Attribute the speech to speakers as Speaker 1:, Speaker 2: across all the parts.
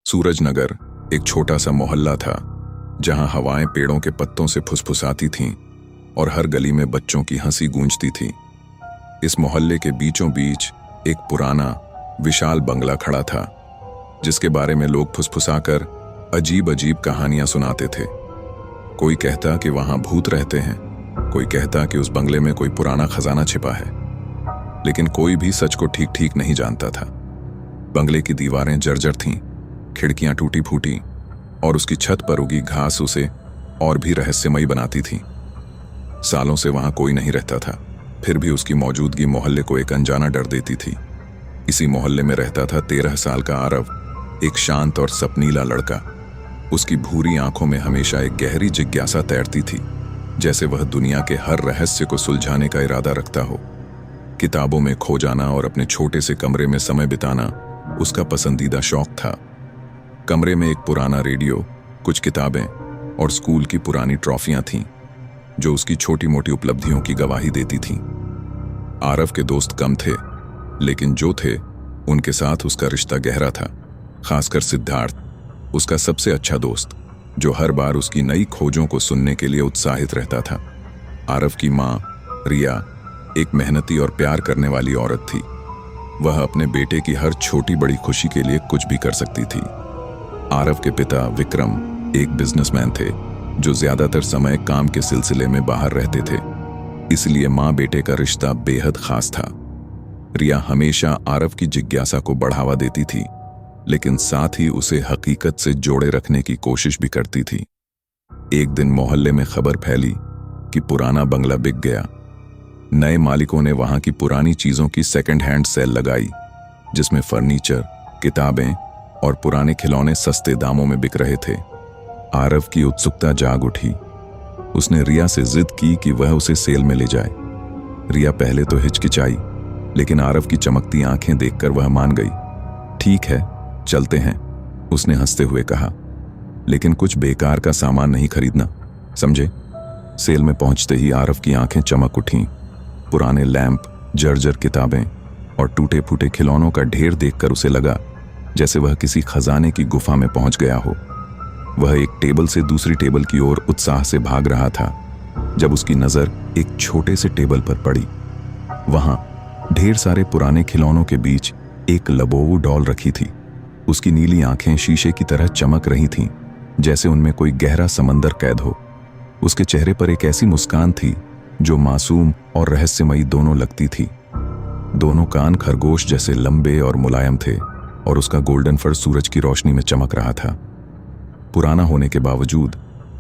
Speaker 1: सूरजनगर एक छोटा सा मोहल्ला था जहां हवाएं पेड़ों के पत्तों से फुसफुसाती थीं और हर गली में बच्चों की हंसी गूंजती थी। इस मोहल्ले के बीचों बीच एक पुराना विशाल बंगला खड़ा था जिसके बारे में लोग फुसफुसाकर अजीब अजीब कहानियां सुनाते थे। कोई कहता कि वहां भूत रहते हैं, कोई कहता कि उस बंगले में कोई पुराना खजाना छिपा है, लेकिन कोई भी सच को ठीक ठीक नहीं जानता था। बंगले की दीवारें जर्जर थीं, खिड़कियां टूटी फूटी और उसकी छत पर उगी घास उसे और भी रहस्यमयी बनाती थी। सालों से वहां कोई नहीं रहता था, फिर भी उसकी मौजूदगी मोहल्ले को एक अनजाना डर देती थी। इसी मोहल्ले में रहता था 13 साल का आरव, एक शांत और सपनीला लड़का। उसकी भूरी आंखों में हमेशा एक गहरी जिज्ञासा तैरती थी, जैसे वह दुनिया के हर रहस्य को सुलझाने का इरादा रखता हो। किताबों में खो जाना और अपने छोटे से कमरे में समय बिताना उसका पसंदीदा शौक था। कमरे में एक पुराना रेडियो, कुछ किताबें और स्कूल की पुरानी ट्रॉफियां थीं जो उसकी छोटी मोटी उपलब्धियों की गवाही देती थीं। आरव के दोस्त कम थे, लेकिन जो थे उनके साथ उसका रिश्ता गहरा था। खासकर सिद्धार्थ, उसका सबसे अच्छा दोस्त, जो हर बार उसकी नई खोजों को सुनने के लिए उत्साहित रहता था। आरव की माँ रिया एक मेहनती और प्यार करने वाली औरत थी। वह अपने बेटे की हर छोटी बड़ी खुशी के लिए कुछ भी कर सकती थी। आरव के पिता विक्रम एक बिजनेसमैन थे जो ज्यादातर समय काम के सिलसिले में बाहर रहते थे, इसलिए माँ बेटे का रिश्ता बेहद खास था। रिया हमेशा आरव की जिज्ञासा को बढ़ावा देती थी, लेकिन साथ ही उसे हकीकत से जोड़े रखने की कोशिश भी करती थी। एक दिन मोहल्ले में खबर फैली कि पुराना बंगला बिक गया। नए मालिकों ने वहां की पुरानी चीजों की सेकंड हैंड सेल लगाई, जिसमें फर्नीचर, किताबें और पुराने खिलौने सस्ते दामों में बिक रहे थे। आरव की उत्सुकता जाग उठी। उसने रिया से जिद की कि वह उसे सेल में ले जाए। रिया पहले तो हिचकिचाई, लेकिन आरव की चमकती आंखें देखकर वह मान गई। ठीक है, चलते हैं, उसने हंसते हुए कहा, लेकिन कुछ बेकार का सामान नहीं खरीदना, समझे? सेल में पहुंचते ही आरव की आंखें चमक उठीं। पुराने लैंप, जर्जर किताबें और टूटे फूटे खिलौनों का ढेर देखकर उसे लगा जैसे वह किसी खजाने की गुफा में पहुंच गया हो। वह एक टेबल से दूसरी टेबल की ओर उत्साह से भाग रहा था जब उसकी नजर एक छोटे से टेबल पर पड़ी। वहां ढेर सारे पुराने खिलौनों के बीच एक लबोवू डॉल रखी थी। उसकी नीली आंखें शीशे की तरह चमक रही थीं, जैसे उनमें कोई गहरा समंदर कैद हो। उसके चेहरे पर एक ऐसी मुस्कान थी जो मासूम और रहस्यमयी दोनों लगती थी। दोनों कान खरगोश जैसे लंबे और मुलायम थे और उसका गोल्डन फर सूरज की रोशनी में चमक रहा था। पुराना होने के बावजूद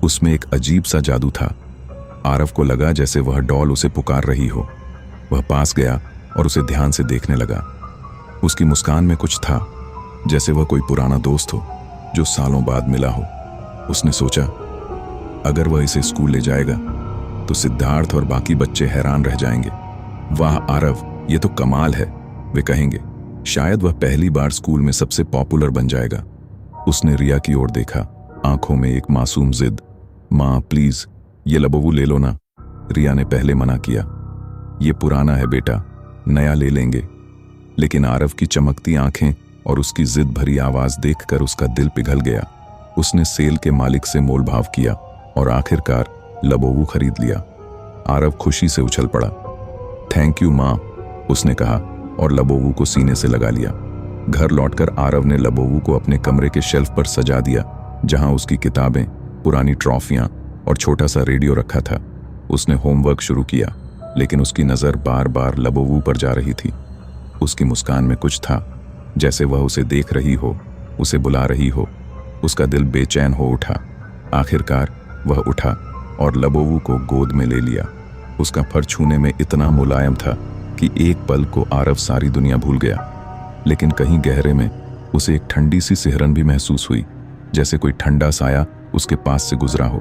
Speaker 1: उसमें एक अजीब सा जादू था। आरव को लगा जैसे वह डॉल उसे पुकार रही हो। वह पास गया और उसे ध्यान से देखने लगा। उसकी मुस्कान में कुछ था, जैसे वह कोई पुराना दोस्त हो जो सालों बाद मिला हो। उसने सोचा, अगर वह इसे स्कूल ले जाएगा तो सिद्धार्थ और बाकी बच्चे हैरान रह जाएंगे। वाह आरव, ये तो कमाल है, वे कहेंगे। शायद वह पहली बार स्कूल में सबसे पॉपुलर बन जाएगा। उसने रिया की ओर देखा, आंखों में एक मासूम जिद। माँ प्लीज, ये लबोवू ले लो ना। रिया ने पहले मना किया। ये पुराना है बेटा, नया ले लेंगे। लेकिन आरव की चमकती आंखें और उसकी जिद भरी आवाज देखकर उसका दिल पिघल गया। उसने सेल के मालिक से मोलभाव किया और आखिरकार लबोवू खरीद लिया। आरव खुशी से उछल पड़ा। थैंक यू माँ, उसने कहा और लबोवू को सीने से लगा लिया। घर लौटकर आरव ने लबोवू को अपने कमरे के शेल्फ पर सजा दिया, जहां उसकी किताबें, पुरानी ट्रॉफियां और छोटा सा रेडियो रखा था। उसने होमवर्क शुरू किया, लेकिन उसकी नजर बार बार लबोवू पर जा रही थी। उसकी मुस्कान में कुछ था, जैसे वह उसे देख रही हो, उसे बुला रही हो। उसका दिल बेचैन हो उठा। आखिरकार वह उठा और लबोवू को गोद में ले लिया। उसका फर छूने में इतना मुलायम था कि एक पल को आरव सारी दुनिया भूल गया। लेकिन कहीं गहरे में उसे एक ठंडी सी सिहरन भी महसूस हुई, जैसे कोई ठंडा साया उसके पास से गुजरा हो।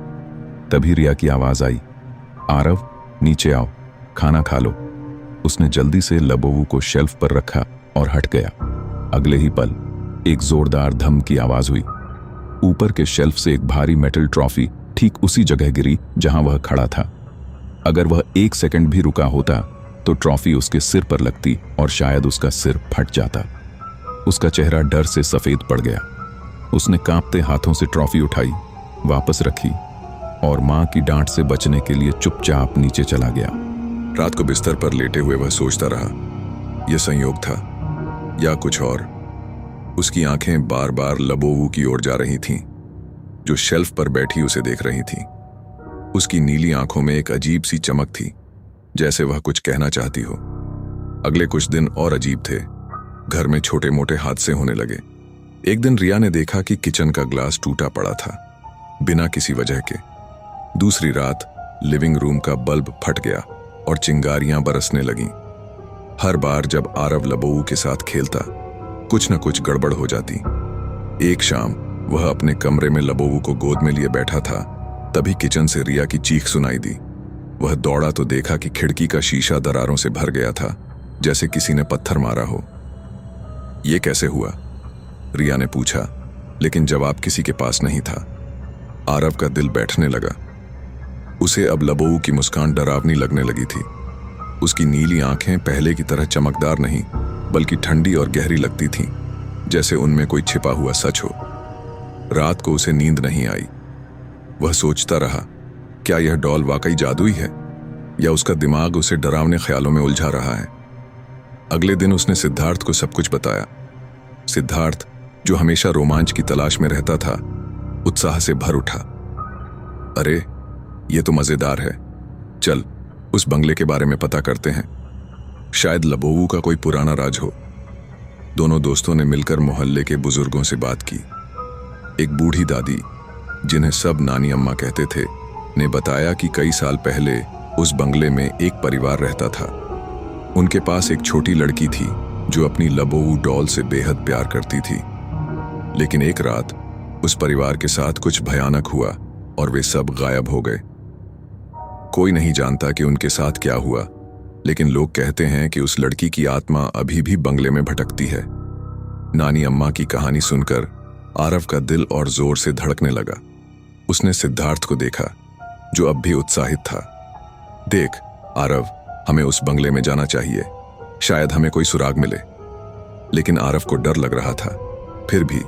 Speaker 1: तभी रिया की आवाज आई, आरव नीचे आओ, खाना खा लो। उसने जल्दी से लबोवू को शेल्फ पर रखा और हट गया। अगले ही पल एक जोरदार धम की आवाज हुई। ऊपर के शेल्फ से एक भारी मेटल ट्रॉफी ठीक उसी जगह गिरी जहां वह खड़ा था। अगर वह एक सेकंड भी रुका होता तो ट्रॉफी उसके सिर पर लगती और शायद उसका सिर फट जाता। उसका चेहरा डर से सफेद पड़ गया। उसने कांपते हाथों से ट्रॉफी उठाई, वापस रखी और मां की डांट से बचने के लिए चुपचाप नीचे चला गया। रात को बिस्तर पर लेटे हुए वह सोचता रहा, यह संयोग था या कुछ और। उसकी आंखें बार बार लबोवू की ओर जा रही थीं, जो शेल्फ पर बैठी उसे देख रही थी। उसकी नीली आंखों में एक अजीब सी चमक थी, जैसे वह कुछ कहना चाहती हो। अगले कुछ दिन और अजीब थे। घर में छोटे मोटे हादसे होने लगे। एक दिन रिया ने देखा कि किचन का ग्लास टूटा पड़ा था, बिना किसी वजह के। दूसरी रात लिविंग रूम का बल्ब फट गया और चिंगारियां बरसने लगीं। हर बार जब आरव लबोवू के साथ खेलता, कुछ न कुछ गड़बड़ हो जाती। एक शाम वह अपने कमरे में लबोवू को गोद में लिए बैठा था, तभी किचन से रिया की चीख सुनाई दी। वह दौड़ा तो देखा कि खिड़की का शीशा दरारों से भर गया था, जैसे किसी ने पत्थर मारा हो। यह कैसे हुआ? रिया ने पूछा, लेकिन जवाब किसी के पास नहीं था। आरव का दिल बैठने लगा। उसे अब लबोवू की मुस्कान डरावनी लगने लगी थी। उसकी नीली आंखें पहले की तरह चमकदार नहीं, बल्कि ठंडी और गहरी लगती थीं, जैसे उनमें कोई छिपा हुआ सच हो। रात को उसे नींद नहीं आई। वह सोचता रहा, क्या यह डॉल वाकई जादुई है या उसका दिमाग उसे डरावने ख्यालों में उलझा रहा है। अगले दिन उसने सिद्धार्थ को सब कुछ बताया। सिद्धार्थ, जो हमेशा रोमांच की तलाश में रहता था, उत्साह से भर उठा। अरे, ये तो मजेदार है। चल उस बंगले के बारे में पता करते हैं। शायद लबोवू का कोई पुराना राज हो। दोनों दोस्तों ने मिलकर मोहल्ले के बुजुर्गों से बात की। एक बूढ़ी दादी, जिन्हें सब नानी अम्मा कहते थे, ने बताया कि कई साल पहले उस बंगले में एक परिवार रहता था। उनके पास एक छोटी लड़की थी जो अपनी लबोवू डॉल से बेहद प्यार करती थी। लेकिन एक रात उस परिवार के साथ कुछ भयानक हुआ और वे सब गायब हो गए। कोई नहीं जानता कि उनके साथ क्या हुआ, लेकिन लोग कहते हैं कि उस लड़की की आत्मा अभी भी बंगले में भटकती है। नानी अम्मा की कहानी सुनकर आरव का दिल और जोर से धड़कने लगा। उसने सिद्धार्थ को देखा, जो अब भी उत्साहित था। देख आरव, हमें उस बंगले में जाना चाहिए, शायद हमें कोई सुराग मिले। लेकिन आरव को डर लग रहा था। फिर भी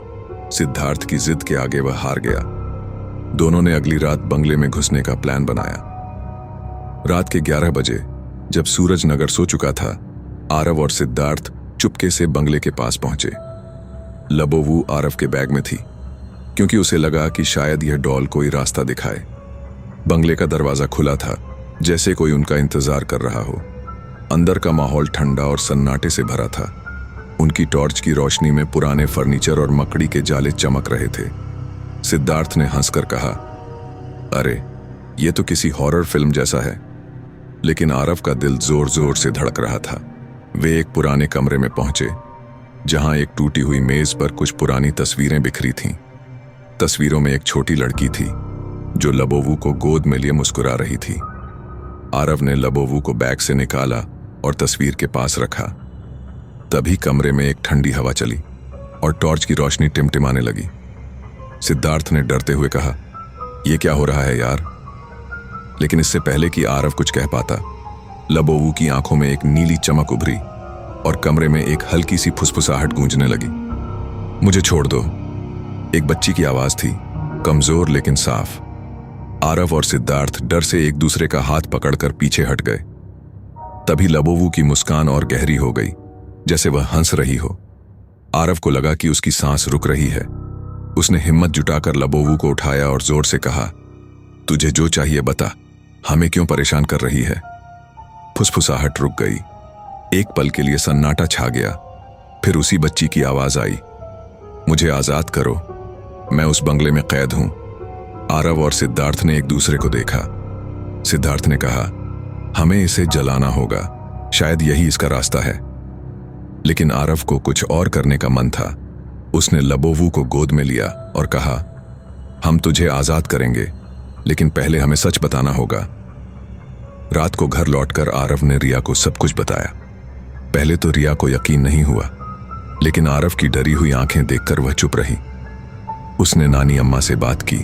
Speaker 1: सिद्धार्थ की जिद के आगे वह हार गया। दोनों ने अगली रात बंगले में घुसने का प्लान बनाया। रात के 11 बजे जब सूरज नगर सो चुका था, आरव और सिद्धार्थ चुपके से बंगले के पास पहुंचे। लबोवू आरव के बैग में थी, क्योंकि उसे लगा कि शायद यह डॉल कोई रास्ता दिखाए। बंगले का दरवाजा खुला था, जैसे कोई उनका इंतजार कर रहा हो। अंदर का माहौल ठंडा और सन्नाटे से भरा था। उनकी टॉर्च की रोशनी में पुराने फर्नीचर और मकड़ी के जाले चमक रहे थे। सिद्धार्थ ने हंसकर कहा, अरे, यह तो किसी हॉरर फिल्म जैसा है। लेकिन आरव का दिल जोर जोर से धड़क रहा था। वे एक पुराने कमरे में पहुंचे, जहां एक टूटी हुई मेज पर कुछ पुरानी तस्वीरें बिखरी थीं। तस्वीरों में एक छोटी लड़की थी, जो लबोवू को गोद में लिए मुस्कुरा रही थी। आरव ने लबोवू को बैग से निकाला और तस्वीर के पास रखा। तभी कमरे में एक ठंडी हवा चली और टॉर्च की रोशनी टिमटिमाने लगी। सिद्धार्थ ने डरते हुए कहा, यह क्या हो रहा है यार? लेकिन इससे पहले कि आरव कुछ कह पाता, लबोवू की आंखों में एक नीली चमक उभरी और कमरे में एक हल्की सी फुसफुसाहट गूंजने लगी। मुझे छोड़ दो, एक बच्ची की आवाज थी, कमजोर लेकिन साफ। आरव और सिद्धार्थ डर से एक दूसरे का हाथ पकड़कर पीछे हट गए। तभी लबोवू की मुस्कान और गहरी हो गई, जैसे वह हंस रही हो। आरव को लगा कि उसकी सांस रुक रही है। उसने हिम्मत जुटाकर लबोवू को उठाया और जोर से कहा, तुझे जो चाहिए बता, हमें क्यों परेशान कर रही है? फुसफुसाहट रुक गई। एक पल के लिए सन्नाटा छा गया। फिर उसी बच्ची की आवाज आई, मुझे आजाद करो, मैं उस बंगले में कैद हूं। आरव और सिद्धार्थ ने एक दूसरे को देखा। सिद्धार्थ ने कहा, हमें इसे जलाना होगा, शायद यही इसका रास्ता है। लेकिन आरव को कुछ और करने का मन था। उसने लबोवू को गोद में लिया और कहा, हम तुझे आजाद करेंगे, लेकिन पहले हमें सच बताना होगा। रात को घर लौटकर आरव ने रिया को सब कुछ बताया। पहले तो रिया को यकीन नहीं हुआ, लेकिन आरव की डरी हुई आंखें देखकर वह चुप रही। उसने नानी अम्मा से बात की,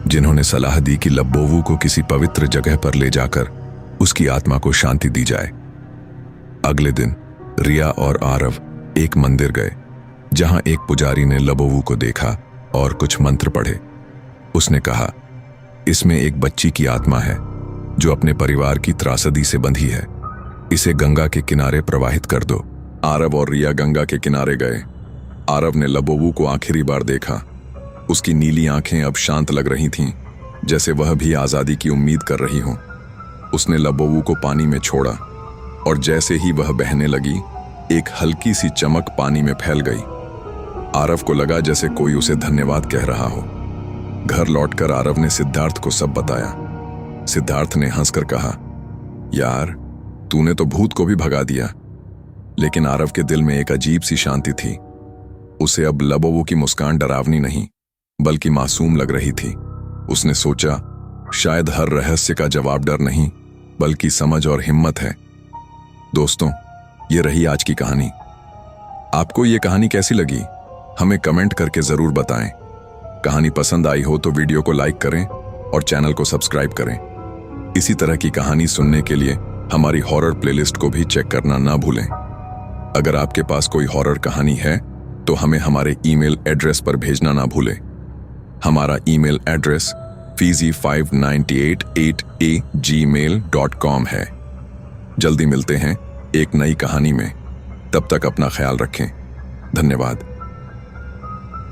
Speaker 1: जिन्होंने सलाह दी कि लबोवू को किसी पवित्र जगह पर ले जाकर उसकी आत्मा को शांति दी जाए। अगले दिन रिया और आरव एक मंदिर गए, जहां एक पुजारी ने लबोवू को देखा और कुछ मंत्र पढ़े। उसने कहा, इसमें एक बच्ची की आत्मा है जो अपने परिवार की त्रासदी से बंधी है। इसे गंगा के किनारे प्रवाहित कर दो। आरव और रिया गंगा के किनारे गए। आरव ने लबोबू को आखिरी बार देखा। उसकी नीली आंखें अब शांत लग रही थीं, जैसे वह भी आजादी की उम्मीद कर रही हो। उसने लबोबू को पानी में छोड़ा और जैसे ही वह बहने लगी, एक हल्की सी चमक पानी में फैल गई। आरव को लगा जैसे कोई उसे धन्यवाद कह रहा हो। घर लौटकर आरव ने सिद्धार्थ को सब बताया। सिद्धार्थ ने हंसकर कहा, यार, तूने तो भूत को भी भगा दिया। लेकिन आरव के दिल में एक अजीब सी शांति थी। उसे अब लबोबू की मुस्कान डरावनी नहीं, बल्कि मासूम लग रही थी। उसने सोचा, शायद हर रहस्य का जवाब डर नहीं, बल्कि समझ और हिम्मत है। दोस्तों, ये रही आज की कहानी। आपको ये कहानी कैसी लगी? हमें कमेंट करके जरूर बताएं। कहानी पसंद आई हो तो वीडियो को लाइक करें और चैनल को सब्सक्राइब करें। इसी तरह की कहानी सुनने के लिए हमारी हॉरर प्लेलिस्ट को भी चेक करना ना भूलें। अगर आपके पास कोई हॉरर कहानी है तो हमें हमारे ईमेल एड्रेस पर भेजना ना भूलें। हमारा ईमेल एड्रेस fizi5988@gmail.com है। जल्दी मिलते हैं एक नई कहानी में। तब तक अपना ख्याल रखें। धन्यवाद।